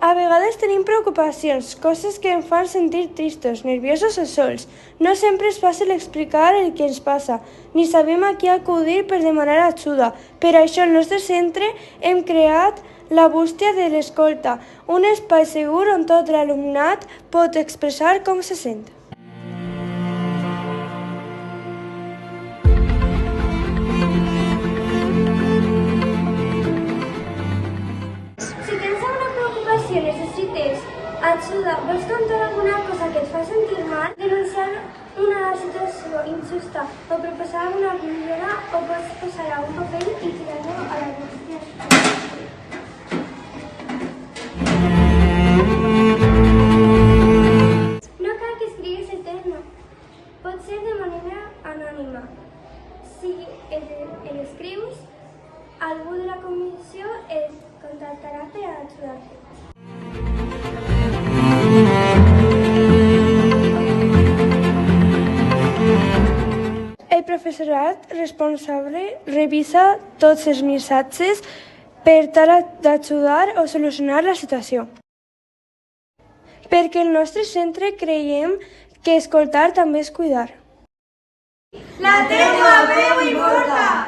A vegades tenim preocupacions, coses que ens fan sentir tristos, nerviosos o sols. No sempre és fàcil explicar el que ens passa, ni sabem a qui acudir per demanar ajuda. Per això al nostre centre hem creat la bústia de l'escolta, un espai segur on tot l'alumnat pot expressar com se sent. Si tens alguna preocupació, necessites ajuda, vols contar alguna cosa que et fa sentir mal, denunciar una situació injusta o proposar alguna millora, o pots posar a un paper i tirar-lo a la bústia. No cal que escriguis el teu nom. Pot ser de manera anònima. Si l'escrius, algú de la comissió et contactarà per ajudar-te. El professorat responsable revisa tots els missatges per tal d'ajudar o solucionar la situació. Perquè el nostre centre creiem que escoltar també és cuidar. La teva veu importa!